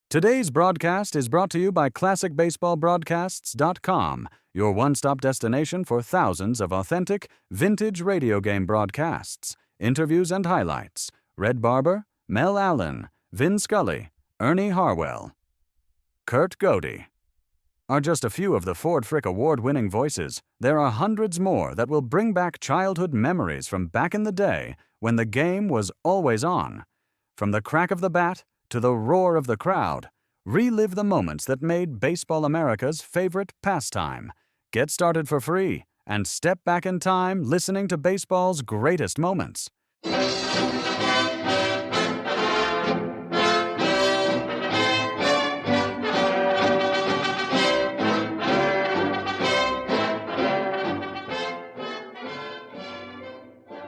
Today's broadcast is brought to you by ClassicBaseballBroadcasts.com, your one-stop destination for thousands of authentic, vintage radio game broadcasts, interviews and highlights. Red Barber, Mel Allen, Vin Scully, Ernie Harwell, Kurt Godey are just a few of the Ford Frick Award-winning voices. There are hundreds more that will bring back childhood memories from back in the day when the game was always on. From the crack of the bat to the roar of the crowd, relive the moments that made Baseball America's favorite pastime. Get started for free and step back in time listening to baseball's greatest moments.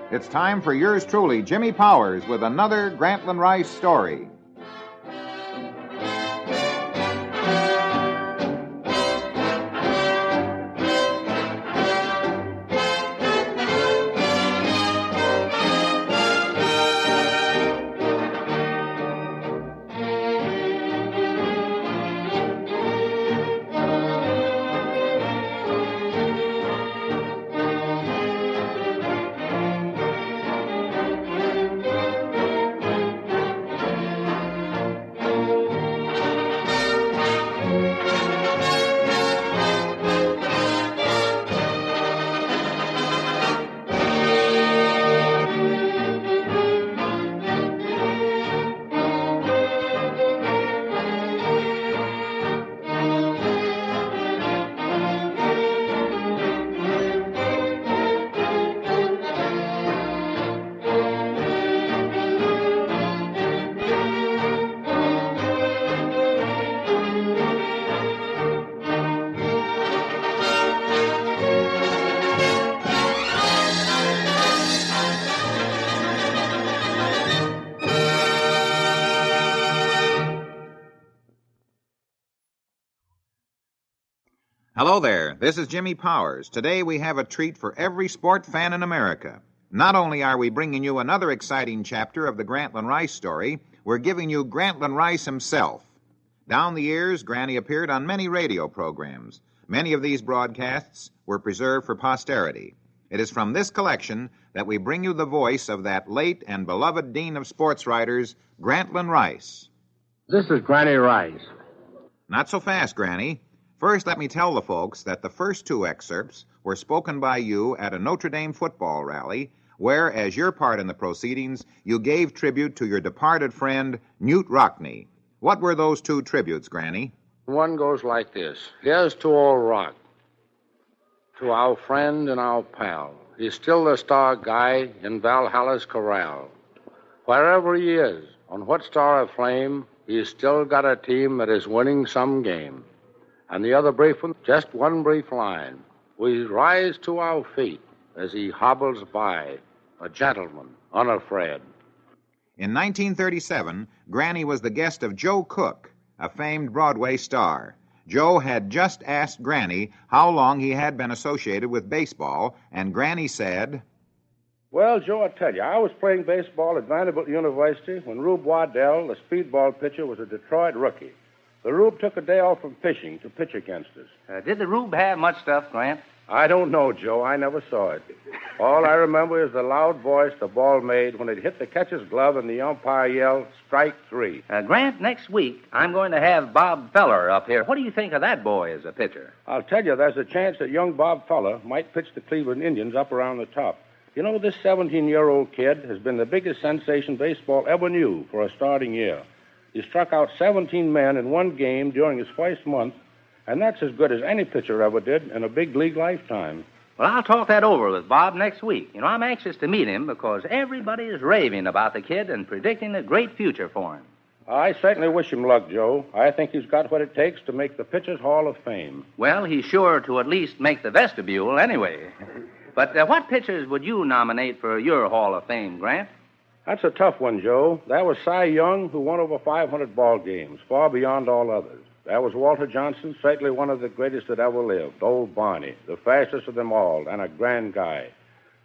It's time for yours truly, Jimmy Powers, with another Grantland Rice story. Hello there, this is Jimmy Powers. Today we have a treat for every sport fan in America. Not only are we bringing you another exciting chapter of the Grantland Rice story, we're giving you Grantland Rice himself. Down the years, Granny appeared on many radio programs. Many of these broadcasts were preserved for posterity. It is from this collection that we bring you the voice of that late and beloved dean of sports writers, Grantland Rice. This is Granny Rice. Not so fast, Granny. First, let me tell the folks that the first two excerpts were spoken by you at a Notre Dame football rally, where, as your part in the proceedings, you gave tribute to your departed friend, Newt Rockney. What were those two tributes, Granny? One goes like this. Here's to old Rock, to our friend and our pal. He's still the star guy in Valhalla's corral. Wherever he is, on what star of flame, he's still got a team that is winning some game. And the other brief one, just one brief line. We rise to our feet as he hobbles by, a gentleman, unafraid. In 1937, Granny was the guest of Joe Cook, a famed Broadway star. Joe had just asked Granny how long he had been associated with baseball, and Granny said, Well, Joe, I tell you, I was playing baseball at Vanderbilt University when Rube Waddell, the speedball pitcher, was a Detroit rookie. The Rube took a day off from fishing to pitch against us. Did the Rube have much stuff, Grant? I don't know, Joe. I never saw it. All I remember is the loud voice the ball made when it hit the catcher's glove and the umpire yelled, "Strike three." Grant, next week, I'm going to have Bob Feller up here. What do you think of that boy as a pitcher? I'll tell you, there's a chance that young Bob Feller might pitch the Cleveland Indians up around the top. You know, this 17-year-old kid has been the biggest sensation baseball ever knew for a starting year. He struck out 17 men in one game during his first month, and that's as good as any pitcher ever did in a big league lifetime. Well, I'll talk that over with Bob next week. You know, I'm anxious to meet him because everybody is raving about the kid and predicting a great future for him. I certainly wish him luck, Joe. I think he's got what it takes to make the Pitchers' Hall of Fame. Well, he's sure to at least make the vestibule anyway. But what pitchers would you nominate for your Hall of Fame, Grant? That's a tough one, Joe. That was Cy Young, who won over 500 ball games, far beyond all others. That was Walter Johnson, certainly one of the greatest that ever lived. Old Barney, the fastest of them all, and a grand guy.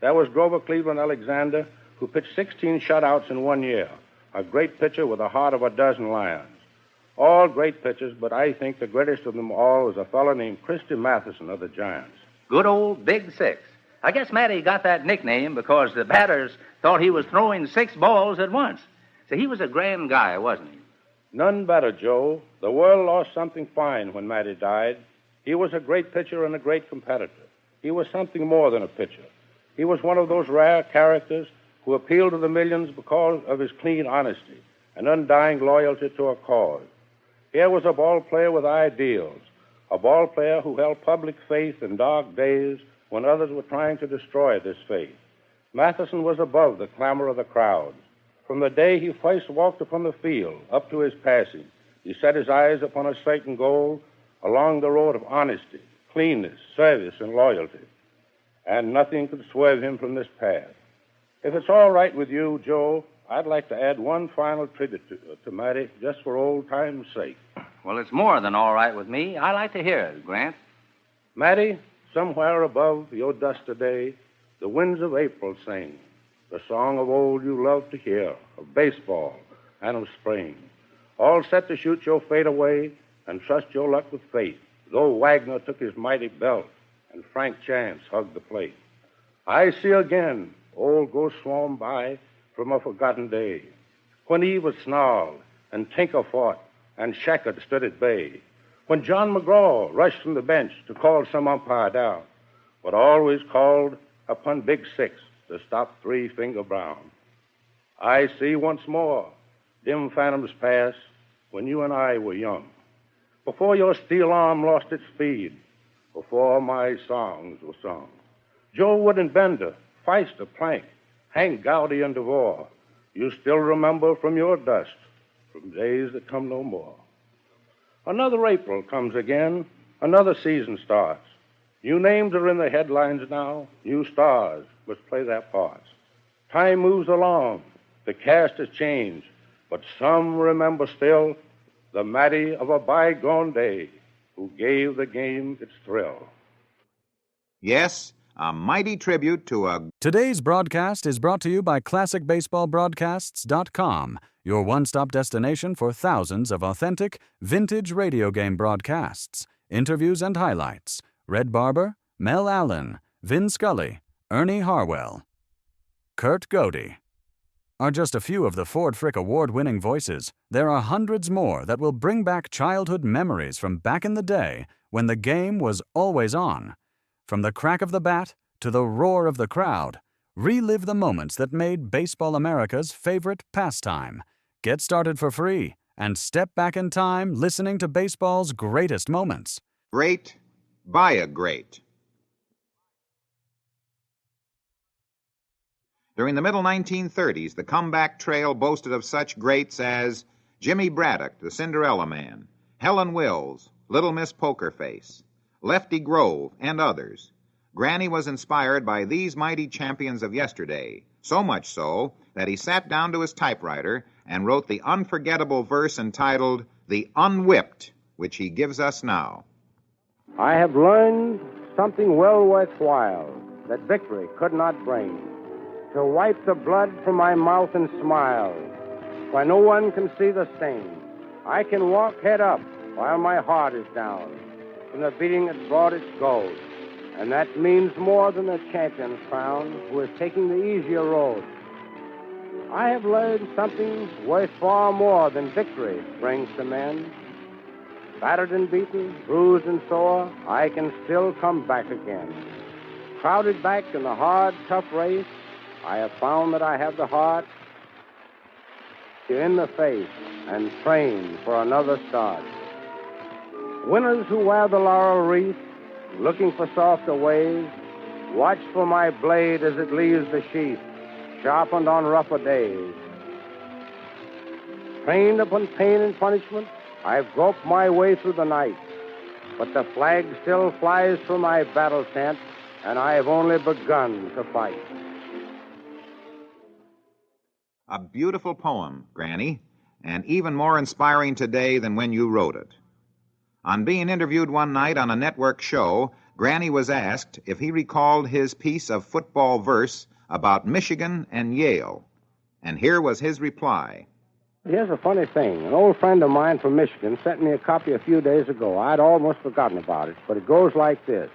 That was Grover Cleveland Alexander, who pitched 16 shutouts in 1 year. A great pitcher with the heart of a dozen lions. All great pitchers, but I think the greatest of them all is a fellow named Christy Matheson of the Giants. Good old Big Six. I guess Matty got that nickname because the batters thought he was throwing 6 balls at once. So he was a grand guy, wasn't he? None better, Joe. The world lost something fine when Matty died. He was a great pitcher and a great competitor. He was something more than a pitcher. He was one of those rare characters who appealed to the millions because of his clean honesty and undying loyalty to a cause. Here was a ball player with ideals, a ball player who held public faith in dark days when others were trying to destroy this faith. Matheson was above the clamor of the crowds. From the day he first walked upon the field up to his passing, he set his eyes upon a certain goal along the road of honesty, cleanness, service, and loyalty. And nothing could swerve him from this path. If it's all right with you, Joe, I'd like to add one final tribute to Matty, just for old time's sake. Well, it's more than all right with me. I like to hear it, Grant. Matty, somewhere above your dust today, the winds of April sing the song of old you loved to hear, of baseball and of spring. All set to shoot your fate away and trust your luck with fate, though Wagner took his mighty belt and Frank Chance hugged the plate. I see again old Ghost Swarm by from a forgotten day, when Eva snarled and Tinker fought and Shackard stood at bay, when John McGraw rushed from the bench to call some umpire down, but always called upon Big Six to stop Three-Finger Brown. I see once more dim phantoms pass when you and I were young, before your steel arm lost its speed, before my songs were sung. Joe Wood and Bender, Feister, Plank, Hank Gowdy and DeVore, you still remember from your dust, from days that come no more. Another April comes again, another season starts. New names are in the headlines now, new stars must play their parts. Time moves along, the cast has changed, but some remember still the Matty of a bygone day who gave the game its thrill. Yes, a mighty tribute to a... Today's broadcast is brought to you by ClassicBaseballBroadcasts.com, your one-stop destination for thousands of authentic, vintage radio game broadcasts, interviews and highlights. Red Barber, Mel Allen, Vin Scully, Ernie Harwell, Kurt Godey are just a few of the Ford Frick award-winning voices. There are hundreds more that will bring back childhood memories from back in the day when the game was always on. From the crack of the bat to the roar of the crowd, relive the moments that made Baseball America's favorite pastime. Get started for free and step back in time listening to baseball's greatest moments. Great by a great. During the middle 1930s, the comeback trail boasted of such greats as Jimmy Braddock, the Cinderella Man, Helen Wills, Little Miss Poker Face, Lefty Grove, and others. Granny was inspired by these mighty champions of yesterday, so much so that he sat down to his typewriter and wrote the unforgettable verse entitled The Unwhipped, which he gives us now. I have learned something well worthwhile that victory could not bring. To wipe the blood from my mouth and smile, where no one can see the stain. I can walk head up while my heart is down from the beating that brought its gold. And that means more than a champion's crown who is taking the easier road. I have learned something worth far more than victory brings to men. Battered and beaten, bruised and sore, I can still come back again. Crowded back in the hard, tough race, I have found that I have the heart to in the face and train for another start. Winners who wear the laurel wreath, looking for softer ways, watch for my blade as it leaves the sheath, sharpened on rougher days. Trained upon pain and punishment, I've groped my way through the night, but the flag still flies from my battle tent, and I have only begun to fight. A beautiful poem, Granny, and even more inspiring today than when you wrote it. On being interviewed one night on a network show, Granny was asked if he recalled his piece of football verse about Michigan and Yale. And here was his reply. Here's a funny thing. An old friend of mine from Michigan sent me a copy a few days ago. I'd almost forgotten about it, but it goes like this.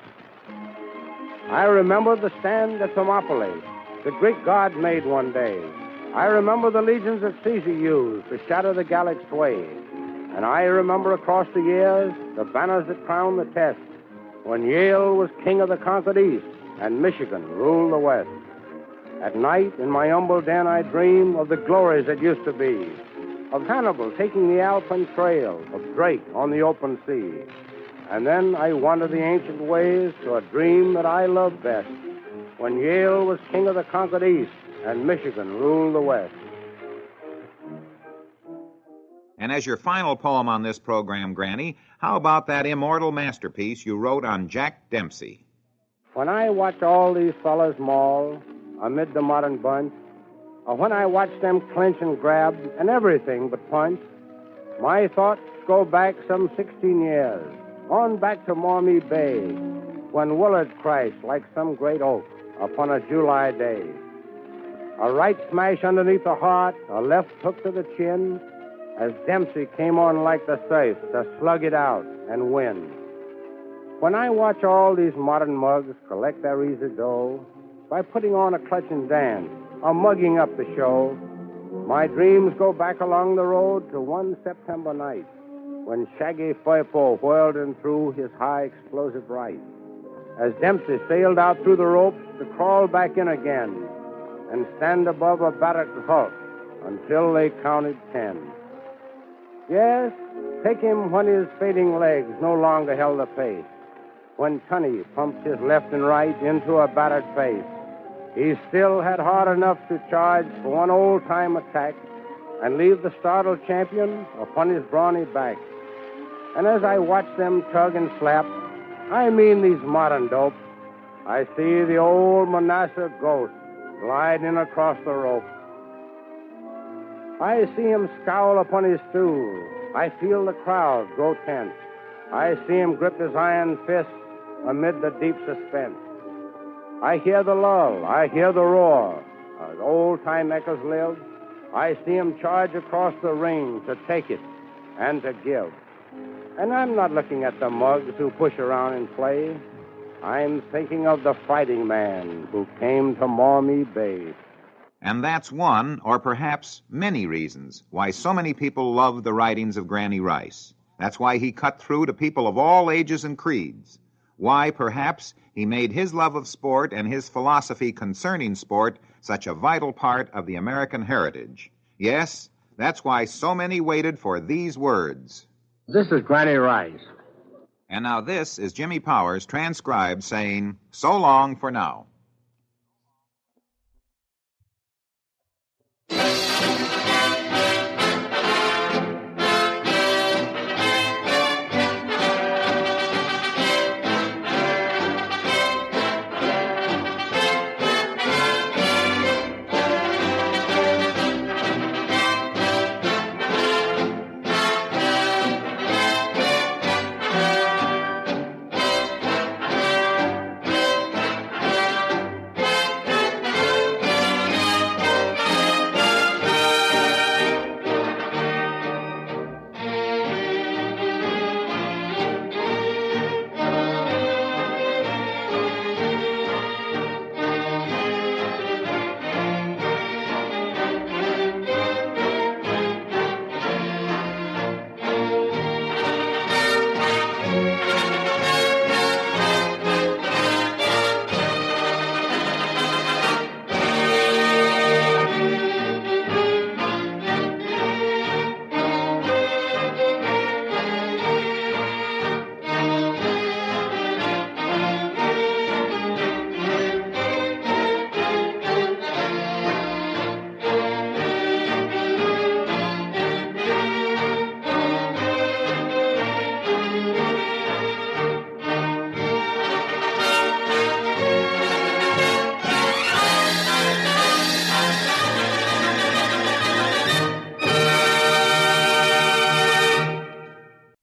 I remember the stand at Thermopylae, the Greek god made one day. I remember the legions that Caesar used to shatter the Gallic sway. And I remember across the years the banners that crowned the test when Yale was king of the conquered East and Michigan ruled the West. At night, in my humble den, I dream of the glories that used to be, of Hannibal taking the Alpine trail, of Drake on the open sea. And then I wander the ancient ways to a dream that I love best, when Yale was king of the conquered East and Michigan ruled the West. And as your final poem on this program, Granny, how about that immortal masterpiece you wrote on Jack Dempsey? When I watch all these fellas maul amid the modern bunch, or when I watch them clinch and grab and everything but punch, my thoughts go back some 16 years, on back to Maumee Bay, when Willard crashed like some great oak upon a July day. A right smash underneath the heart, a left hook to the chin, as Dempsey came on like the safe to slug it out and win. When I watch all these modern mugs collect their easy dough by putting on a clutching dance or mugging up the show, my dreams go back along the road to one September night when Shaggy Firpo whirled in through his high explosive right, as Dempsey sailed out through the ropes to crawl back in again and stand above a battered hulk until they counted 10. Yes, take him when his fading legs no longer held the pace, when Tunney pumped his left and right into a battered face. He still had heart enough to charge for one old-time attack and leave the startled champion upon his brawny back. And as I watch them tug and slap, I mean these modern dopes, I see the old Manasseh ghost gliding across the rope. I see him scowl upon his stool. I feel the crowd grow tense. I see him grip his iron fist amid the deep suspense. I hear the lull. I hear the roar. As old-time echoes live, I see him charge across the ring to take it and to give. And I'm not looking at the mugs who push around and play. I'm thinking of the fighting man who came to Maumee Bay. And that's one, or perhaps many reasons, why so many people love the writings of Granny Rice. That's why he cut through to people of all ages and creeds. Why, perhaps, he made his love of sport and his philosophy concerning sport such a vital part of the American heritage. Yes, that's why so many waited for these words. This is Granny Rice. And now this is Jimmy Powers transcribed saying, so long for now.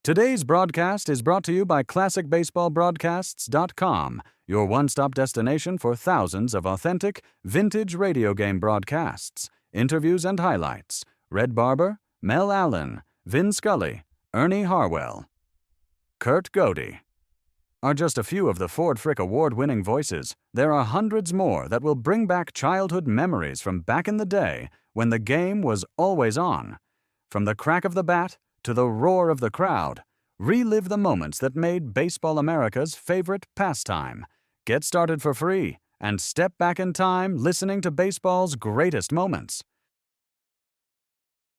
Today's broadcast is brought to you by ClassicBaseballBroadcasts.com, your one-stop destination for thousands of authentic, vintage radio game broadcasts, interviews and highlights. Red Barber, Mel Allen, Vin Scully, Ernie Harwell. Kurt Godey are just a few of the Ford Frick Award-winning voices. There are hundreds more that will bring back childhood memories from back in the day when the game was always on. From the crack of the bat to the roar of the crowd, relive the moments that made Baseball America's favorite pastime. Get started for free and step back in time listening to baseball's greatest moments.